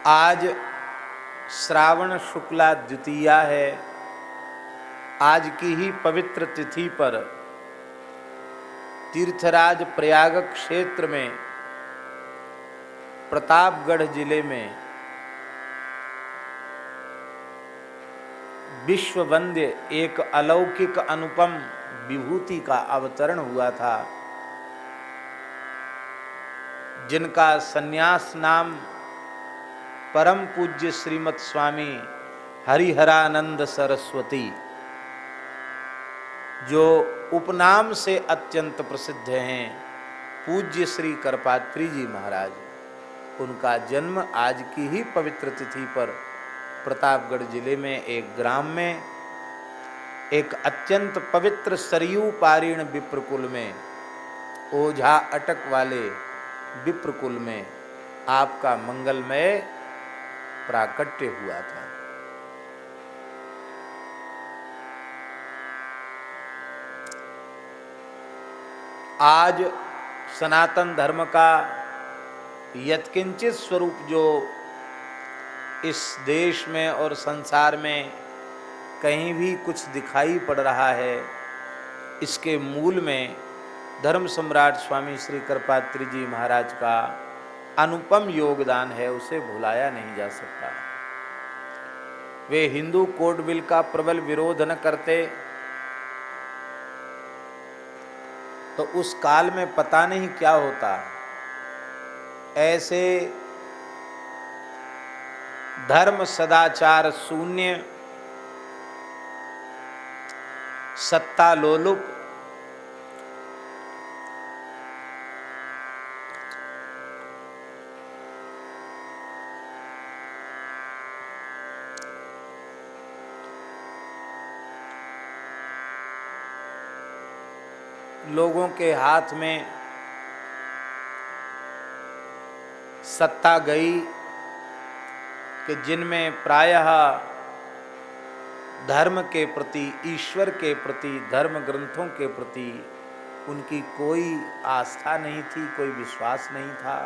आज श्रावण शुक्ला द्वितीया है। आज की ही पवित्र तिथि पर तीर्थराज प्रयाग क्षेत्र में प्रतापगढ़ जिले में विश्व वंद्य एक अलौकिक अनुपम विभूति का अवतरण हुआ था, जिनका संन्यास नाम परम पूज्य श्रीमद स्वामी हरिहरानंद सरस्वती, जो उपनाम से अत्यंत प्रसिद्ध हैं, पूज्य श्री करपात्री जी महाराज, उनका जन्म आज की ही पवित्र तिथि पर प्रतापगढ़ जिले में एक ग्राम में एक अत्यंत पवित्र सरयू पारीण विप्रकुल में, ओझा अटक वाले विप्रकुल में आपका मंगलमय प्राकट्य हुआ था। आज सनातन धर्म का यत्किंचित स्वरूप जो इस देश में और संसार में कहीं भी कुछ दिखाई पड़ रहा है, इसके मूल में धर्म सम्राट स्वामी श्री करपात्री जी महाराज का अनुपम योगदान है, उसे भुलाया नहीं जा सकता। वे हिंदू कोड बिल का प्रबल विरोध न करते तो उस काल में पता नहीं क्या होता। ऐसे धर्म सदाचार शून्य, सत्ता लोलुप, लोगों के हाथ में सत्ता गई कि जिनमें प्रायः धर्म के प्रति, ईश्वर के प्रति, धर्म ग्रंथों के प्रति उनकी कोई आस्था नहीं थी, कोई विश्वास नहीं था।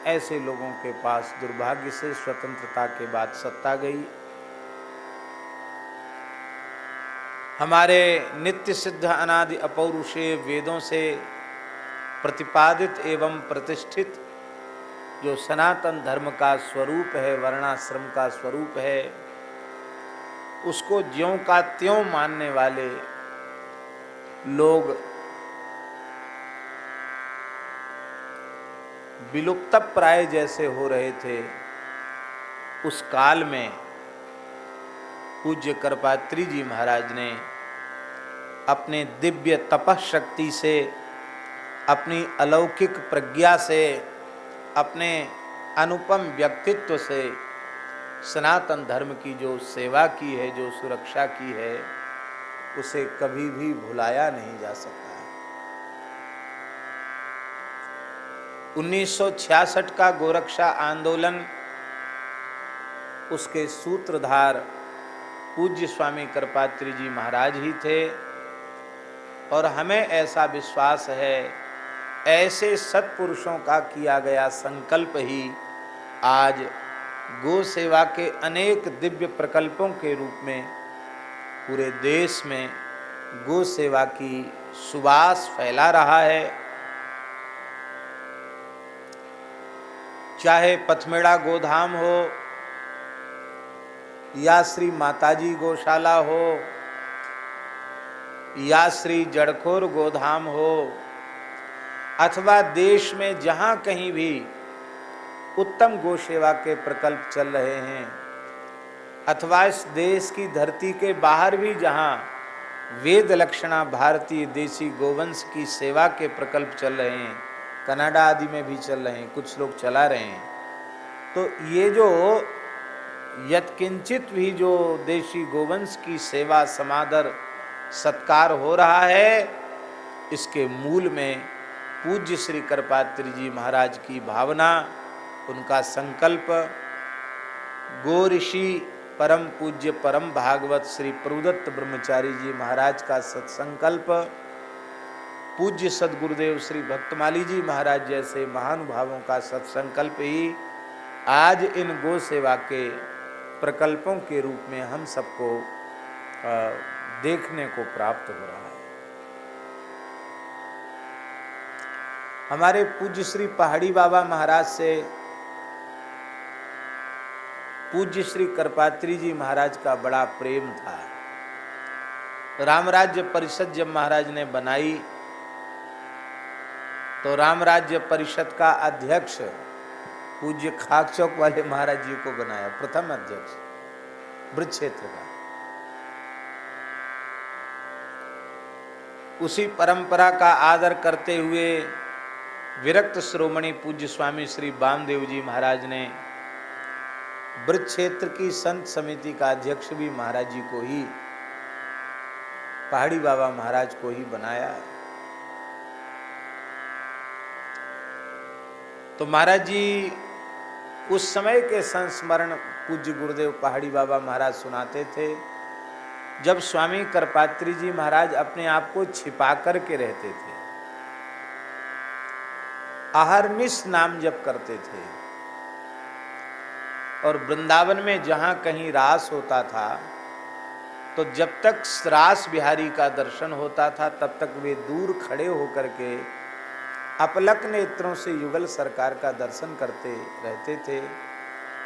ऐसे लोगों के पास दुर्भाग्य से स्वतंत्रता के बाद सत्ता गई। हमारे नित्य सिद्ध अनादि अपौरुषेय वेदों से प्रतिपादित एवं प्रतिष्ठित जो सनातन धर्म का स्वरूप है, वर्णाश्रम का स्वरूप है, उसको ज्यों का त्यों मानने वाले लोग विलुप्तप्राय जैसे हो रहे थे। उस काल में पूज्य करपात्री जी महाराज ने अपने दिव्य तपशक्ति से, अपनी अलौकिक प्रज्ञा से, अपने अनुपम व्यक्तित्व से सनातन धर्म की जो सेवा की है, जो सुरक्षा की है, उसे कभी भी भुलाया नहीं जा सकता। 1966 का गोरक्षा आंदोलन, उसके सूत्रधार पूज्य स्वामी करपात्री जी महाराज ही थे। और हमें ऐसा विश्वास है, ऐसे सत्पुरुषों का किया गया संकल्प ही आज गो सेवा के अनेक दिव्य प्रकल्पों के रूप में पूरे देश में गो सेवा की सुवास फैला रहा है। चाहे पथमेड़ा गोधाम हो या श्री माताजी गौशाला हो या श्री जड़खोर गोधाम हो, अथवा देश में जहाँ कहीं भी उत्तम गो सेवा के प्रकल्प चल रहे हैं, अथवा इस देश की धरती के बाहर भी जहाँ वेद लक्षणा भारतीय देसी गोवंश की सेवा के प्रकल्प चल रहे हैं, कनाडा आदि में भी चल रहे हैं, कुछ लोग चला रहे हैं, तो ये जो यत्किंचित भी जो देशी गोवंश की सेवा समादर सत्कार हो रहा है, इसके मूल में पूज्य श्री करपात्री जी महाराज की भावना, उनका संकल्प, गो ऋषि परम पूज्य परम भागवत श्री प्रभुदत्त ब्रह्मचारी जी महाराज का सत्संकल्प, पूज्य सदगुरुदेव श्री भक्तमाली जी महाराज जैसे महानुभावों का सत्संकल्प ही आज इन गो सेवा के प्रकल्पों के रूप में हम सबको देखने को प्राप्त हो रहा है। हमारे पूज्य श्री पहाड़ी बाबा महाराज से पूज्य श्री करपात्री जी महाराज का बड़ा प्रेम था। रामराज्य परिषद जब महाराज ने बनाई तो रामराज्य परिषद का अध्यक्ष पूज्य खाक चौक वाले महाराज जी को बनाया, प्रथम अध्यक्ष ब्रज क्षेत्र का। उसी परंपरा का आदर करते हुए विरक्त श्रोमणी पूज्य स्वामी श्री वामदेव जी महाराज ने ब्रज क्षेत्र की संत समिति का अध्यक्ष भी महाराज जी को ही, पहाड़ी बाबा महाराज को ही बनाया। तो महाराज जी उस समय के संस्मरण पूज्य गुरुदेव पहाड़ी बाबा महाराज सुनाते थे, जब स्वामी करपात्री जी महाराज अपने आप को छिपा करके रहते थे, अहरनिश नाम जप करते थे, और वृंदावन में जहां कहीं रास होता था तो जब तक रास बिहारी का दर्शन होता था तब तक वे दूर खड़े होकर के अपलक नेत्रों से युगल सरकार का दर्शन करते रहते थे,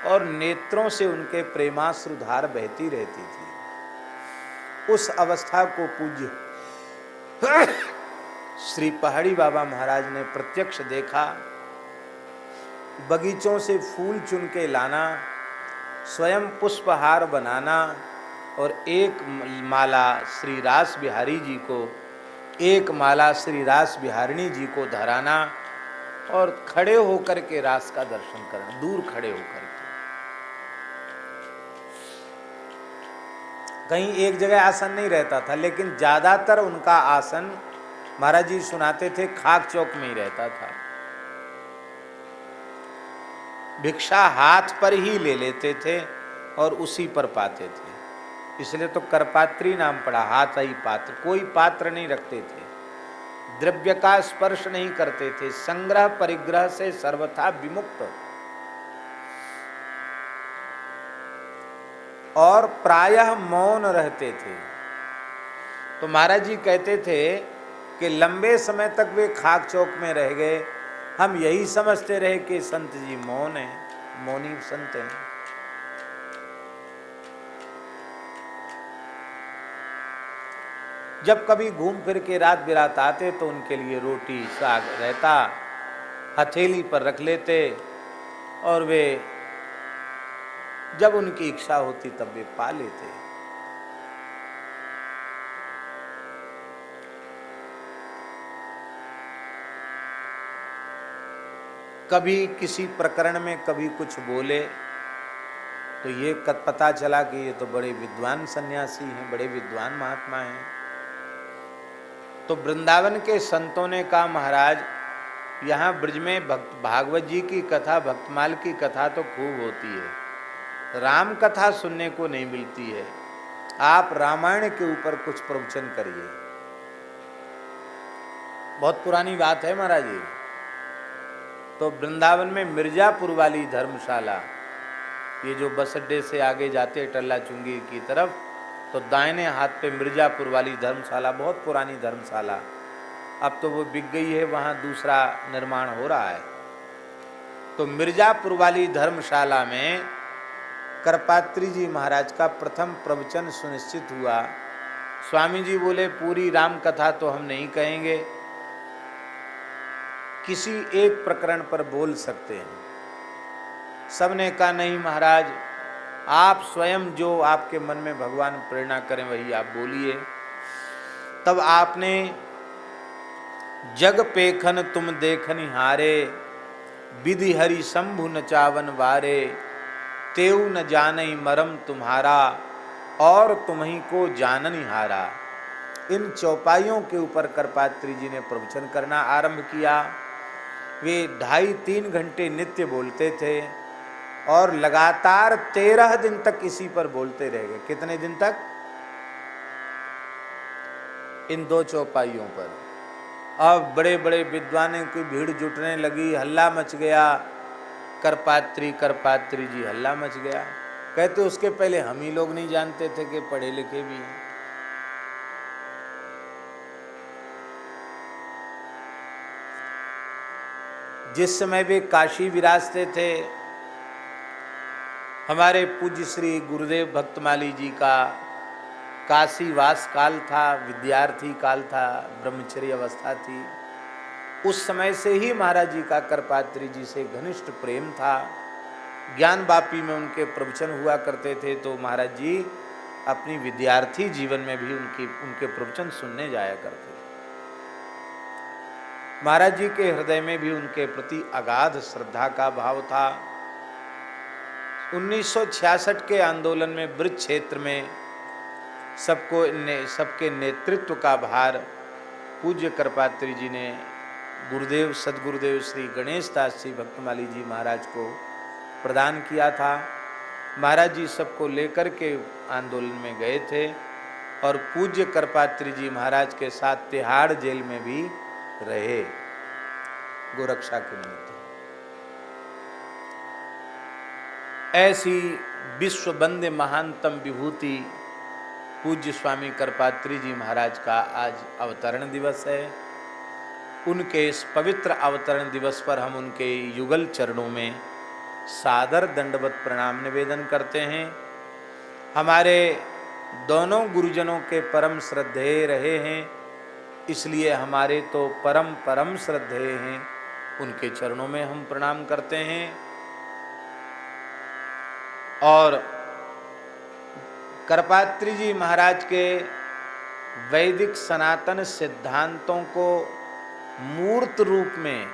और नेत्रों से उनके प्रेमाश्रुधार बहती रहती थी। उस अवस्था को पूज्य श्री पहाड़ी बाबा महाराज ने प्रत्यक्ष देखा। बगीचों से फूल चुन के लाना, स्वयं पुष्पहार बनाना, और एक माला श्री रास बिहारी जी को, एक माला श्री रास बिहारिणी जी को धराना, और खड़े होकर के रास का दर्शन करना, दूर खड़े होकर के। कहीं एक जगह आसन नहीं रहता था, लेकिन ज्यादातर उनका आसन महाराज जी सुनाते थे खाक चौक में ही रहता था। भिक्षा हाथ पर ही ले लेते थे और उसी पर पाते थे, इसलिए तो करपात्री नाम पड़ा, हाथ ही पात्र। कोई पात्र नहीं रखते थे, द्रव्य का स्पर्श नहीं करते थे, संग्रह परिग्रह से सर्वथा विमुक्त, और प्रायः मौन रहते थे। तो महाराज जी कहते थे कि लंबे समय तक वे खाक चौक में रह गए, हम यही समझते रहे कि संत जी मौन है, मौनी संत हैं। जब कभी घूम फिर के रात बिरात आते तो उनके लिए रोटी साग रहता, हथेली पर रख लेते, और वे जब उनकी इच्छा होती तब वे पा लेते। कभी किसी प्रकरण में कभी कुछ बोले तो ये पता चला कि ये तो बड़े विद्वान सन्यासी हैं, बड़े विद्वान महात्मा हैं। तो वृंदावन के संतों ने कहा, महाराज यहाँ ब्रज में भागवत जी की कथा, भक्तमाल की कथा तो खूब होती है, राम कथा सुनने को नहीं मिलती है, आप रामायण के ऊपर कुछ प्रवचन करिए। बहुत पुरानी बात है महाराज जी। तो वृंदावन में मिर्जापुर वाली धर्मशाला, ये जो बस अड्डे से आगे जाते टल्ला चुंगी की तरफ, तो दाहिने हाथ पे मिर्जापुर वाली धर्मशाला, बहुत पुरानी धर्मशाला, अब तो वो बिक गई है, वहाँ दूसरा निर्माण हो रहा है। तो मिर्जापुर वाली धर्मशाला में करपात्री जी महाराज का प्रथम प्रवचन सुनिश्चित हुआ। स्वामी जी बोले, पूरी राम कथा तो हम नहीं कहेंगे, किसी एक प्रकरण पर बोल सकते हैं। सबने कहा, नहीं महाराज, आप स्वयं जो आपके मन में भगवान प्रेरणा करें वही आप बोलिए। तब आपने जग पेखन तुम देखनि हारे, विधि हरि शंभु नचावन वारे, तेऊ न जानई मरम तुम्हारा, और तुम्ही को जाननि हारा। इन चौपाइयों के ऊपर करपात्री जी ने प्रवचन करना आरंभ किया। वे 2.5-3 घंटे नित्य बोलते थे, और लगातार 13 दिन तक इसी पर बोलते रह गए। कितने दिन तक? इन 2 चौपाइयों पर। अब बड़े बड़े विद्वानों की भीड़ जुटने लगी, हल्ला मच गया, करपात्री जी हल्ला मच गया। कहते उसके पहले हम ही लोग नहीं जानते थे कि पढ़े लिखे भी हैं। जिस समय वे काशी विराजते थे, हमारे पूज्य श्री गुरुदेव भक्तमाली जी का काशी वास काल था, विद्यार्थी काल था, ब्रह्मचर्य अवस्था थी। उस समय से ही महाराज जी का करपात्री जी से घनिष्ठ प्रेम था। ज्ञान वापी में उनके प्रवचन हुआ करते थे, तो महाराज जी अपनी विद्यार्थी जीवन में भी उनके प्रवचन सुनने जाया करते थे। महाराज जी के हृदय में भी उनके प्रति अगाध श्रद्धा का भाव था। 1966 के आंदोलन में ब्रज क्षेत्र में सबके नेतृत्व का भार पूज्य करपात्री जी ने गुरुदेव सदगुरुदेव श्री गणेश दास जी भक्तमाली जी महाराज को प्रदान किया था। महाराज जी सबको लेकर के आंदोलन में गए थे और पूज्य करपात्री जी महाराज के साथ तिहाड़ जेल में भी रहे गोरक्षा के निमित्त। ऐसी विश्व वंद्य महानतम विभूति पूज्य स्वामी करपात्री जी महाराज का आज अवतरण दिवस है। उनके इस पवित्र अवतरण दिवस पर हम उनके युगल चरणों में सादर दंडवत प्रणाम निवेदन करते हैं। हमारे दोनों गुरुजनों के परम श्रद्धेय रहे हैं, इसलिए हमारे तो परम परम श्रद्धेय हैं, उनके चरणों में हम प्रणाम करते हैं। और करपात्री जी महाराज के वैदिक सनातन सिद्धांतों को मूर्त रूप में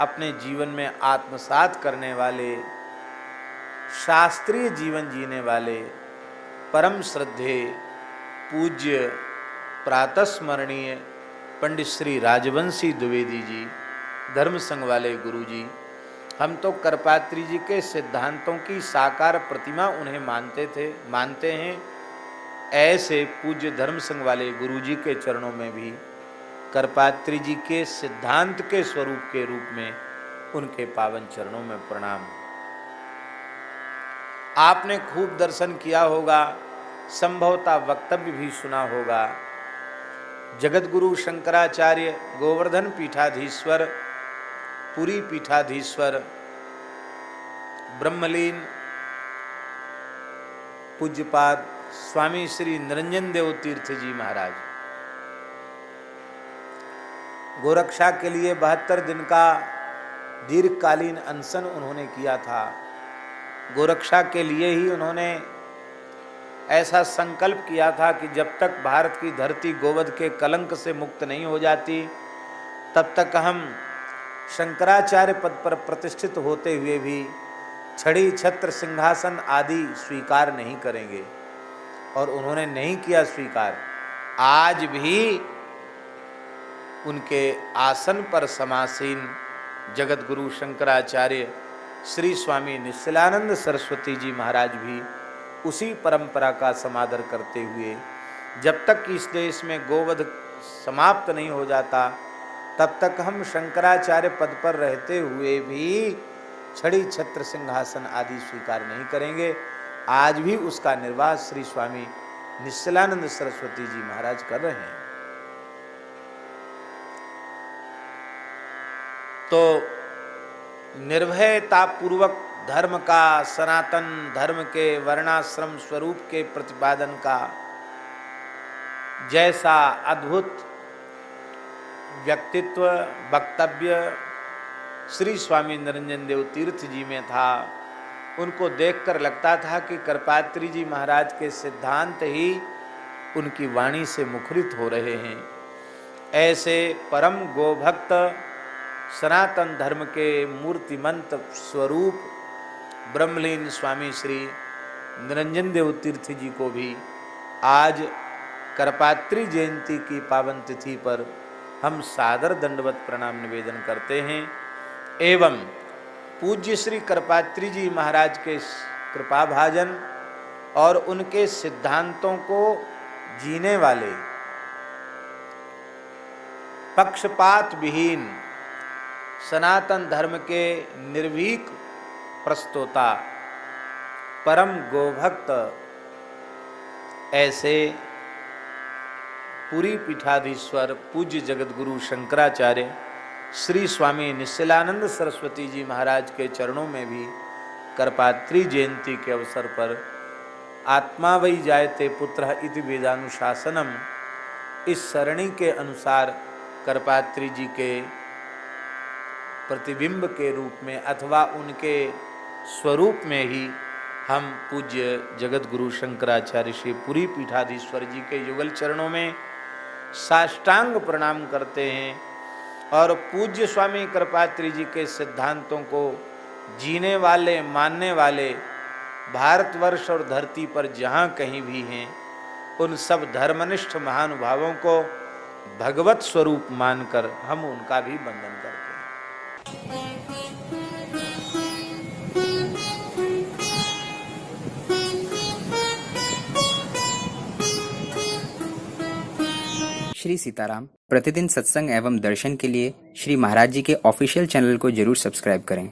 अपने जीवन में आत्मसात करने वाले, शास्त्रीय जीवन जीने वाले परम श्रद्धेय पूज्य प्रातस्मरणीय पंडित श्री राजवंशी द्विवेदी जी, धर्म संघ वाले गुरु जी, हम तो करपात्री जी के सिद्धांतों की साकार प्रतिमा उन्हें मानते हैं। ऐसे पूज्य धर्म संघ वाले गुरु जी के चरणों में भी करपात्री जी के सिद्धांत के स्वरूप के रूप में उनके पावन चरणों में प्रणाम। आपने खूब दर्शन किया होगा, संभवतः वक्तव्य भी सुना होगा। जगत गुरु शंकराचार्य गोवर्धन पीठाधीश्वर, पुरी पीठाधीश्वर, ब्रह्मलीन पूज्यपाद स्वामी श्री निरंजन देव तीर्थ जी महाराज गोरक्षा के लिए 72 दिन का दीर्घकालीन अनशन उन्होंने किया था। गोरक्षा के लिए ही उन्होंने ऐसा संकल्प किया था कि जब तक भारत की धरती गोवध के कलंक से मुक्त नहीं हो जाती, तब तक हम शंकराचार्य पद पर प्रतिष्ठित होते हुए भी छड़ी छत्र सिंहासन आदि स्वीकार नहीं करेंगे। और उन्होंने नहीं किया स्वीकार। आज भी उनके आसन पर समासीन जगत गुरु शंकराचार्य श्री स्वामी निश्चलानंद सरस्वती जी महाराज भी उसी परंपरा का समादर करते हुए, जब तक इस देश में गोवध समाप्त नहीं हो जाता, तब तक हम शंकराचार्य पद पर रहते हुए भी छड़ी छत्र सिंहासन आदि स्वीकार नहीं करेंगे। आज भी उसका निर्वाह श्री स्वामी निश्चलानंद सरस्वती जी महाराज कर रहे हैं। तो निर्भयता पूर्वक धर्म का, सनातन धर्म के वर्णाश्रम स्वरूप के प्रतिपादन का जैसा अद्भुत व्यक्तित्व वक्तव्य श्री स्वामी निरंजन देव तीर्थ जी में था, उनको देखकर लगता था कि करपात्री जी महाराज के सिद्धांत ही उनकी वाणी से मुखरित हो रहे हैं। ऐसे परम गोभक्त सनातन धर्म के मूर्तिमंत स्वरूप ब्रह्मलीन स्वामी श्री निरंजन देव तीर्थ जी को भी आज करपात्री जयंती की पावन तिथि पर हम सादर दंडवत प्रणाम निवेदन करते हैं। एवं पूज्य श्री करपात्री जी महाराज के कृपा भाजन और उनके सिद्धांतों को जीने वाले, पक्षपात विहीन सनातन धर्म के निर्भीक प्रस्तोता परम गोभक्त ऐसे पुरी पीठाधीश्वर पूज्य जगतगुरु शंकराचार्य श्री स्वामी निश्चलानंद सरस्वती जी महाराज के चरणों में भी करपात्री जयंती के अवसर पर आत्मा वै जायते पुत्र इति वेदानुशासनम, इस सरणी के अनुसार करपात्री जी के प्रतिबिंब के रूप में अथवा उनके स्वरूप में ही हम पूज्य जगत गुरु शंकराचार्य श्री पुरी पीठाधीश्वर जी के युगल चरणों में साष्टांग प्रणाम करते हैं और पूज्य स्वामी करपात्री जी के सिद्धांतों को जीने वाले, मानने वाले भारतवर्ष और धरती पर जहाँ कहीं भी हैं, उन सब धर्मनिष्ठ महानुभावों को भगवत स्वरूप मानकर हम उनका भी वंदन करते हैं। श्री सीताराम प्रतिदिन सत्संग एवं दर्शन के लिए श्री महाराज जी के ऑफिशियल चैनल को जरूर सब्सक्राइब करें।